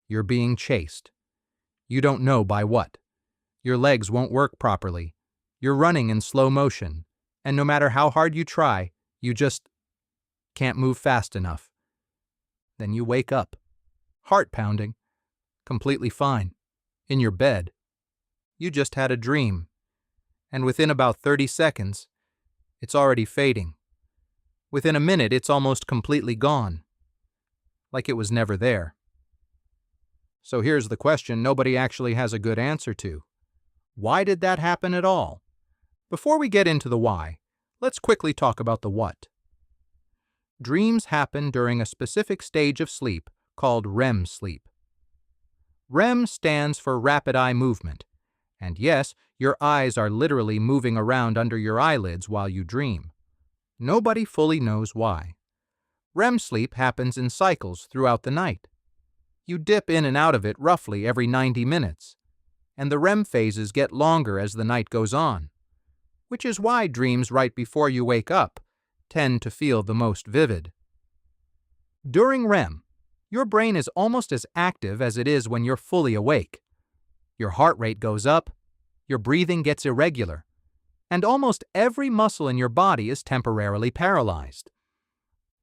You're being chased. You don't know by what. Your legs won't work properly. You're running in slow motion, and no matter how hard you try, you just can't move fast enough. Then you wake up, heart pounding, completely fine, in your bed. You just had a dream, and within about 30 seconds, it's already fading. Within a minute, it's almost completely gone, like it was never there. So here's the question nobody actually has a good answer to. Why did that happen at all? Before we get into the why, let's quickly talk about the what. Dreams happen during a specific stage of sleep called REM sleep. REM stands for rapid eye movement, and yes, your eyes are literally moving around under your eyelids while you dream. Nobody fully knows why. REM sleep happens in cycles throughout the night. You dip in and out of it roughly every 90 minutes, and the REM phases get longer as the night goes on, which is why dreams right before you wake up tend to feel the most vivid. During REM, your brain is almost as active as it is when you're fully awake. Your heart rate goes up, your breathing gets irregular, and almost every muscle in your body is temporarily paralyzed.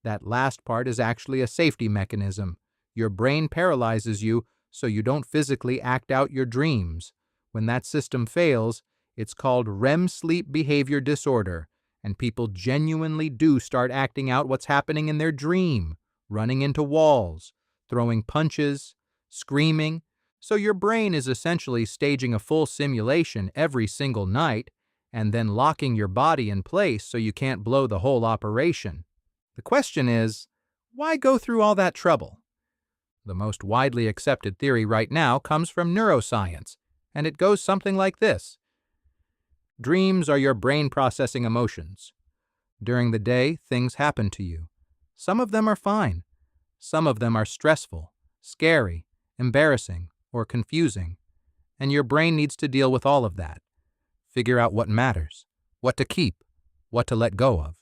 That last part is actually a safety mechanism. Your brain paralyzes you so you don't physically act out your dreams. When that system fails, it's called REM sleep behavior disorder, and people genuinely do start acting out what's happening in their dream, running into walls, throwing punches, screaming. So your brain is essentially staging a full simulation every single night and then locking your body in place so you can't blow the whole operation. The question is, why go through all that trouble? The most widely accepted theory right now comes from neuroscience, and it goes something like this. Dreams are your brain processing emotions. During the day, things happen to you. Some of them are fine. Some of them are stressful, scary, embarrassing, or confusing, and your brain needs to deal with all of that. Figure out what matters, what to keep, what to let go of.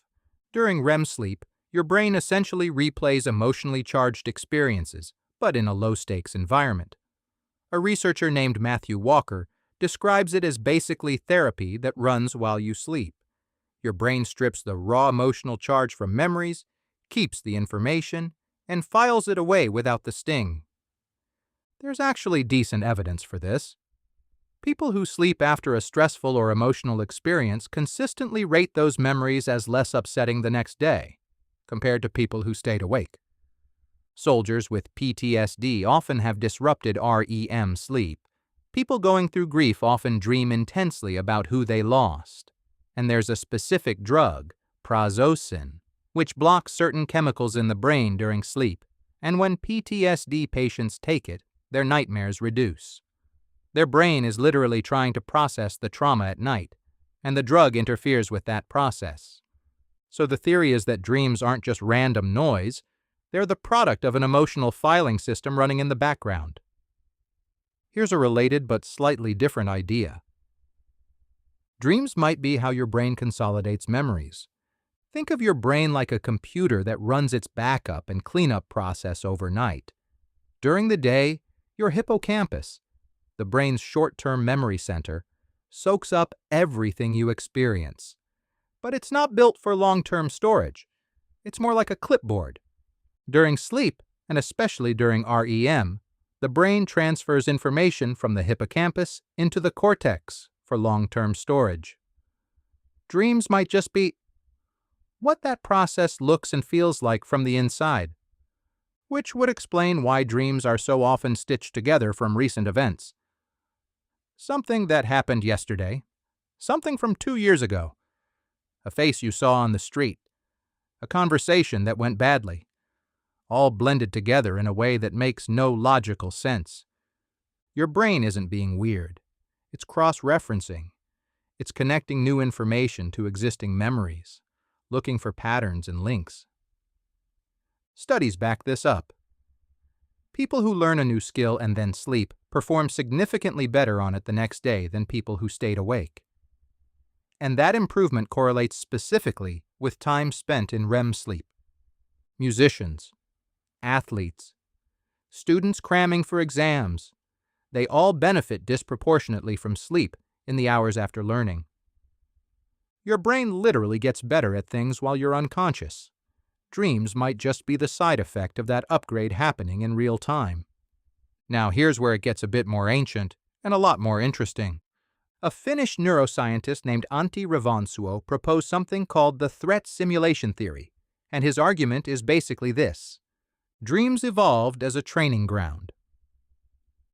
During REM sleep, your brain essentially replays emotionally charged experiences, but in a low-stakes environment. A researcher named Matthew Walker describes it as basically therapy that runs while you sleep. Your brain strips the raw emotional charge from memories, keeps the information, and files it away without the sting. There's actually decent evidence for this. People who sleep after a stressful or emotional experience consistently rate those memories as less upsetting the next day, compared to people who stayed awake. Soldiers with PTSD often have disrupted REM sleep. People going through grief often dream intensely about who they lost. And there's a specific drug, prazosin, which blocks certain chemicals in the brain during sleep. And when PTSD patients take it, their nightmares reduce. Their brain is literally trying to process the trauma at night, and the drug interferes with that process. So the theory is that dreams aren't just random noise, they're the product of an emotional filing system running in the background. Here's a related but slightly different idea. Dreams might be how your brain consolidates memories. Think of your brain like a computer that runs its backup and cleanup process overnight. During the day, your hippocampus, the brain's short-term memory center, soaks up everything you experience. But it's not built for long-term storage. It's more like a clipboard. During sleep, and especially during REM, the brain transfers information from the hippocampus into the cortex for long-term storage. Dreams might just be what that process looks and feels like from the inside, which would explain why dreams are so often stitched together from recent events. Something that happened yesterday, something from 2 years ago, a face you saw on the street, a conversation that went badly, all blended together in a way that makes no logical sense. Your brain isn't being weird. It's cross-referencing. It's connecting new information to existing memories, looking for patterns and links. Studies back this up. People who learn a new skill and then sleep perform significantly better on it the next day than people who stayed awake. And that improvement correlates specifically with time spent in REM sleep. Musicians, athletes, students cramming for exams. They all benefit disproportionately from sleep in the hours after learning. Your brain literally gets better at things while you're unconscious. Dreams might just be the side effect of that upgrade happening in real time. Now here's where it gets a bit more ancient and a lot more interesting. A Finnish neuroscientist named Antti Revonsuo proposed something called the threat simulation theory, and his argument is basically this: dreams evolved as a training ground.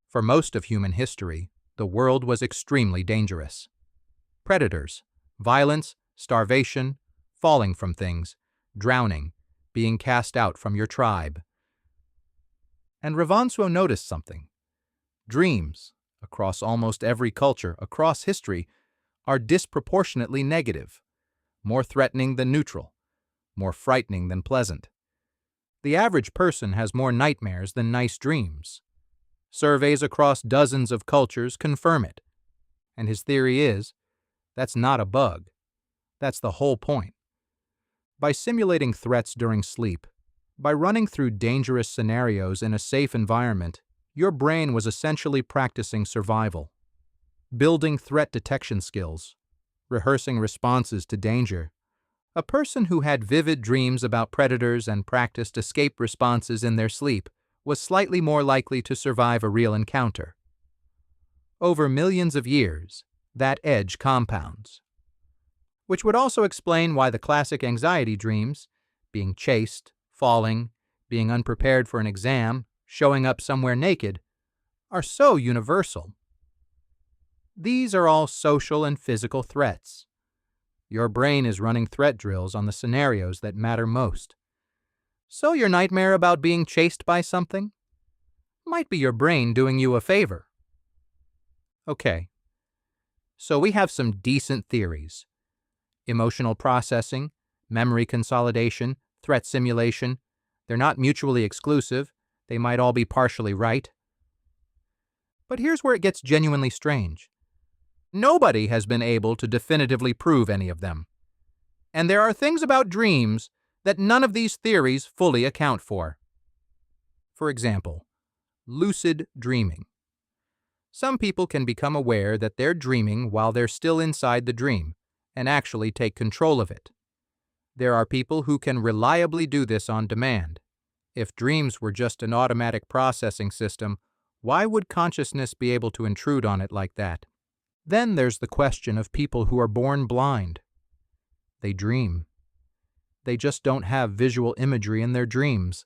For most of human history, the world was extremely dangerous. Predators, violence, starvation, falling from things, drowning, being cast out from your tribe. And Revonsuo noticed something. Dreams, across almost every culture, across history, are disproportionately negative, more threatening than neutral, more frightening than pleasant. The average person has more nightmares than nice dreams. Surveys across dozens of cultures confirm it. And his theory is, that's not a bug. That's the whole point. By simulating threats during sleep, by running through dangerous scenarios in a safe environment, your brain was essentially practicing survival, building threat detection skills, rehearsing responses to danger. A person who had vivid dreams about predators and practiced escape responses in their sleep was slightly more likely to survive a real encounter. Over millions of years, that edge compounds. Which would also explain why the classic anxiety dreams, being chased, falling, being unprepared for an exam, showing up somewhere naked, are so universal. These are all social and physical threats. Your brain is running threat drills on the scenarios that matter most. So your nightmare about being chased by something might be your brain doing you a favor. Okay, so we have some decent theories. Emotional processing, memory consolidation, threat simulation. They're not mutually exclusive. They might all be partially right. But here's where it gets genuinely strange. Nobody has been able to definitively prove any of them. And there are things about dreams that none of these theories fully account for. For example, lucid dreaming. Some people can become aware that they're dreaming while they're still inside the dream and actually take control of it. There are people who can reliably do this on demand. If dreams were just an automatic processing system, why would consciousness be able to intrude on it like that? Then there's the question of people who are born blind. They dream. They just don't have visual imagery in their dreams.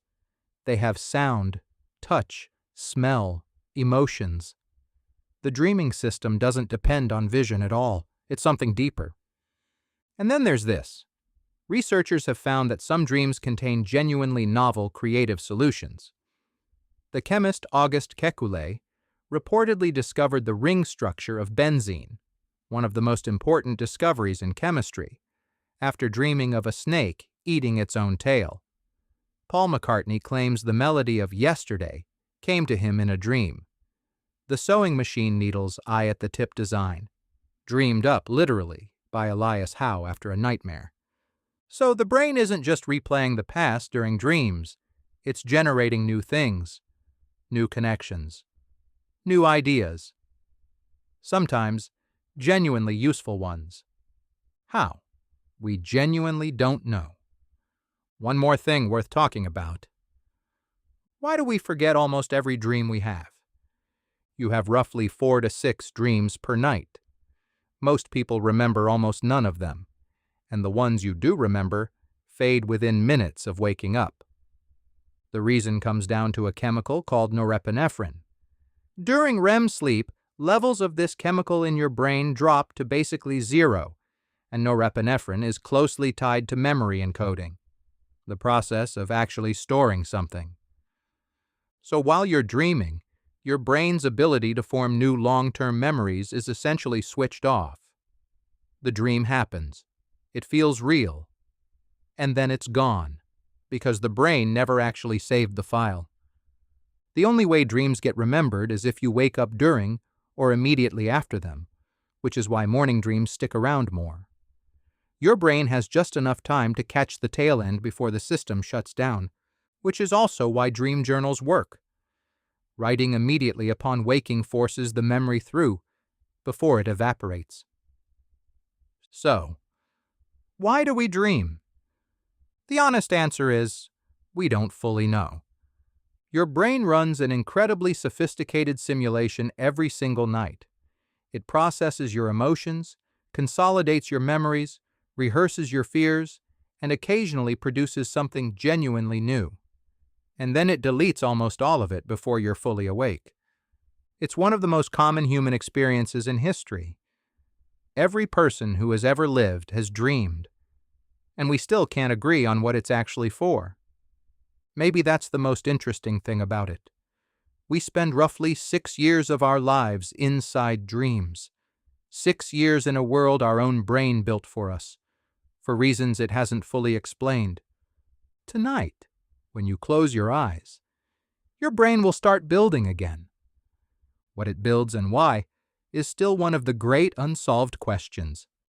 They have sound, touch, smell, emotions. The dreaming system doesn't depend on vision at all. It's something deeper. And then there's this. Researchers have found that some dreams contain genuinely novel creative solutions. The chemist August Kekulé reportedly discovered the ring structure of benzene, one of the most important discoveries in chemistry, after dreaming of a snake eating its own tail. Paul McCartney claims the melody of Yesterday came to him in a dream. The sewing machine needle's eye at the tip design, dreamed up literally by Elias Howe after a nightmare. So the brain isn't just replaying the past during dreams, it's generating new things, new connections, new ideas. Sometimes genuinely useful ones. How? We genuinely don't know. One more thing worth talking about. Why do we forget almost every dream we have? You have roughly 4 to 6 dreams per night. Most people remember almost none of them, and the ones you do remember fade within minutes of waking up. The reason comes down to a chemical called norepinephrine. During REM sleep, levels of this chemical in your brain drop to basically zero, and norepinephrine is closely tied to memory encoding, the process of actually storing something. So while you're dreaming, your brain's ability to form new long-term memories is essentially switched off. The dream happens. It feels real. And then it's gone, because the brain never actually saved the file. The only way dreams get remembered is if you wake up during or immediately after them, which is why morning dreams stick around more. Your brain has just enough time to catch the tail end before the system shuts down, which is also why dream journals work. Writing immediately upon waking forces the memory through before it evaporates. So, why do we dream? The honest answer is, we don't fully know. Your brain runs an incredibly sophisticated simulation every single night. It processes your emotions, consolidates your memories, rehearses your fears, and occasionally produces something genuinely new. And then it deletes almost all of it before you're fully awake. It's one of the most common human experiences in history. Every person who has ever lived has dreamed, and we still can't agree on what it's actually for. Maybe that's the most interesting thing about it. We spend roughly 6 years of our lives inside dreams. 6 years in a world our own brain built for us, for reasons it hasn't fully explained. Tonight, when you close your eyes, your brain will start building again. What it builds and why is still one of the great unsolved questions.